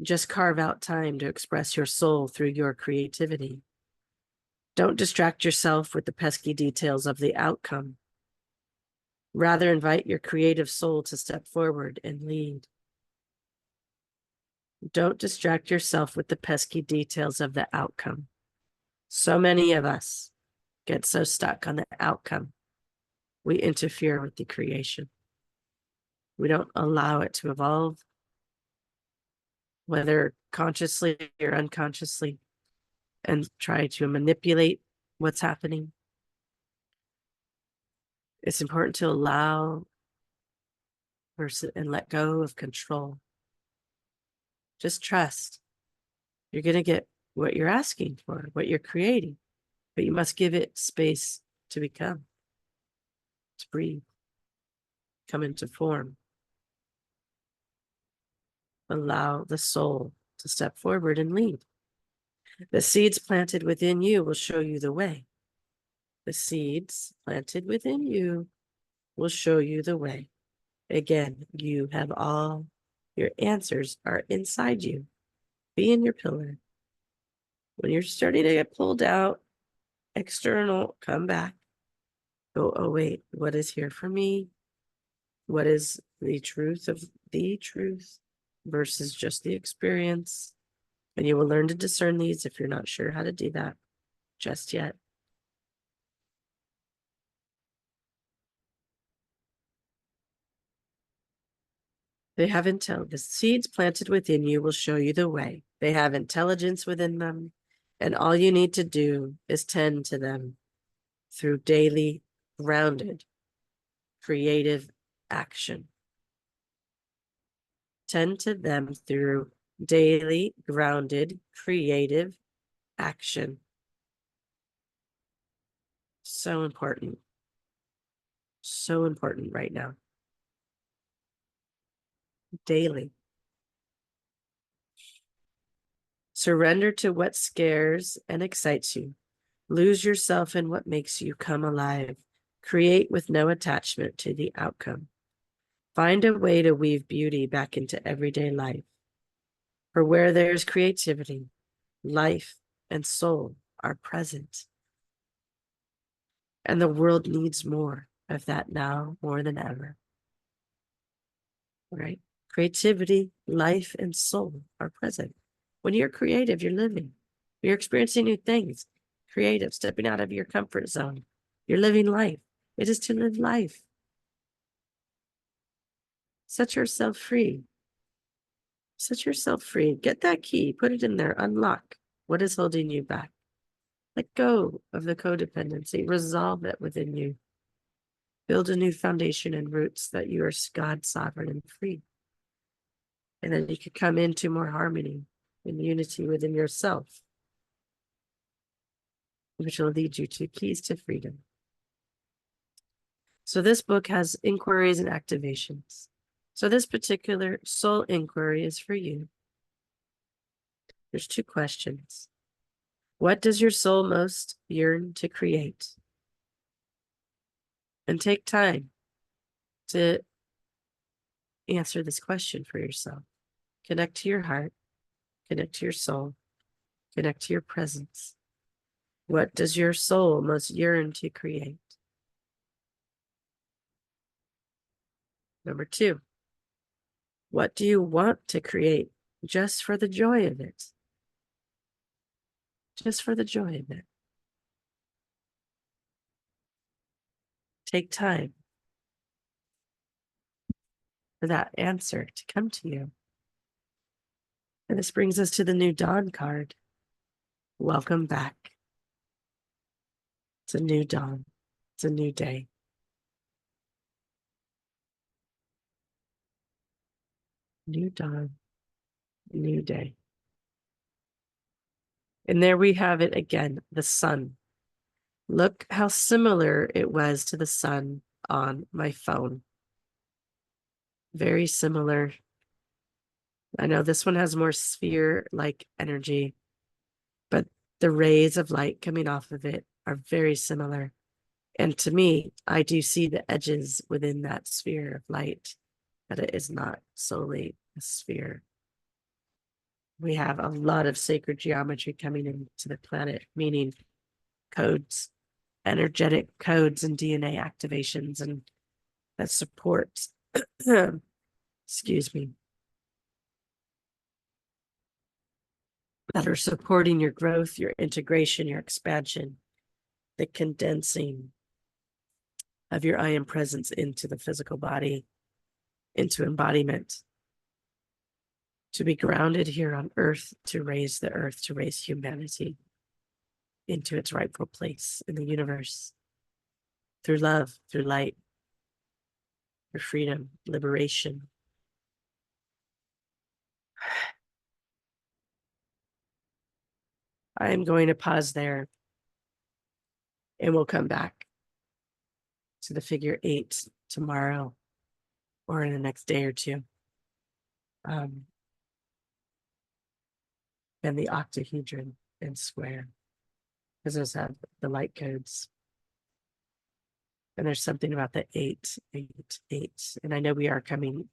Just carve out time to express your soul through your creativity. Don't distract yourself with the pesky details of the outcome. Rather, invite your creative soul to step forward and lead. Don't distract yourself with the pesky details of the outcome. So many of us get so stuck on the outcome we interfere with the creation. We don't allow it to evolve, whether consciously or unconsciously, and try to manipulate what's happening. It's important to allow versus and let go of control. Just trust. You're going to get what you're asking for, what you're creating, but you must give it space to become, to breathe, come into form. Allow the soul to step forward and lead. The seeds planted within you will show you the way. The seeds planted within you will show you the way. Again, you have all your answers are inside you. Be in your pillar. When you're starting to get pulled out, external, come back. Go, oh, wait, what is here for me? What is the truth of the truth versus just the experience? And you will learn to discern these if you're not sure how to do that just yet. They have the seeds planted within you will show you the way. They have intelligence within them, and all you need to do is tend to them through daily, grounded, creative action. Tend to them through daily, grounded, creative action. So important. So important right now. Daily. Surrender to what scares and excites you. Lose yourself in what makes you come alive. Create with no attachment to the outcome. Find a way to weave beauty back into everyday life. For where there's creativity, life and soul are present. And the world needs more of that now more than ever. Right? Creativity, life, and soul are present. When you're creative, you're living. You're experiencing new things. Creative, stepping out of your comfort zone. You're living life. It is to live life. Set yourself free. Set yourself free. Get that key. Put it in there. Unlock what is holding you back. Let go of the codependency. Resolve it within you. Build a new foundation and roots that you are God sovereign and free. And then you could come into more harmony and unity within yourself, which will lead you to keys to freedom. So this book has inquiries and activations. So this particular soul inquiry is for you. There's 2 questions. What does your soul most yearn to create? And take time to answer this question for yourself. Connect to your heart, connect to your soul, connect to your presence. What does your soul most yearn to create? Number 2, what do you want to create just for the joy of it? Just for the joy of it. Take time for that answer to come to you. And this brings us to the new dawn card. Welcome back. It's a new dawn. It's a new day. New dawn, new day. And there we have it again, the sun. Look how similar it was to the sun on my phone. Very similar. I know this one has more sphere-like energy, but the rays of light coming off of it are very similar. And to me, I do see the edges within that sphere of light, that it is not solely a sphere. We have a lot of sacred geometry coming into the planet, meaning codes, energetic codes and DNA activations, and that supports, excuse me, that are supporting your growth, your integration, your expansion, the condensing of your I am presence into the physical body, into embodiment, to be grounded here on earth, to raise the earth, to raise humanity into its rightful place in the universe through love, through light, through freedom, liberation. I am going to pause there and we'll come back to the figure 8 tomorrow or in the next day or two. And the octahedron and square, because those have the light codes. And there's something about the 8, 8, 8. And I know we are coming,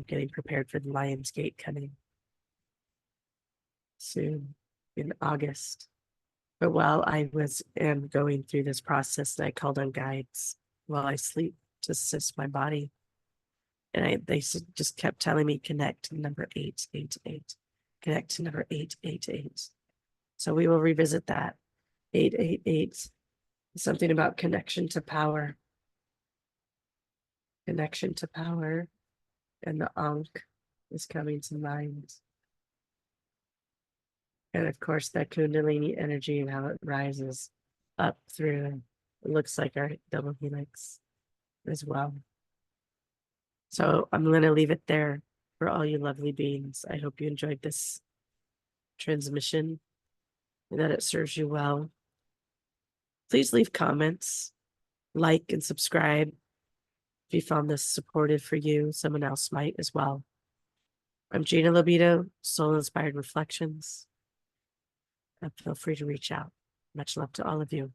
getting prepared for the Lion's Gate coming soon in August. But while I am going through this process, I called on guides while I sleep to assist my body. And they just kept telling me, connect to number 888. Connect to number 888. So we will revisit that. 888. Something about connection to power. Connection to power. And the Ankh is coming to mind. And of course, that Kundalini energy and how it rises up through, it looks like our double helix as well. So I'm going to leave it there for all you lovely beings. I hope you enjoyed this transmission and that it serves you well. Please leave comments, like, and subscribe. If you found this supportive for you, someone else might as well. I'm Gina Libido, Soul Inspired Reflections. And feel free to reach out. Much love to all of you.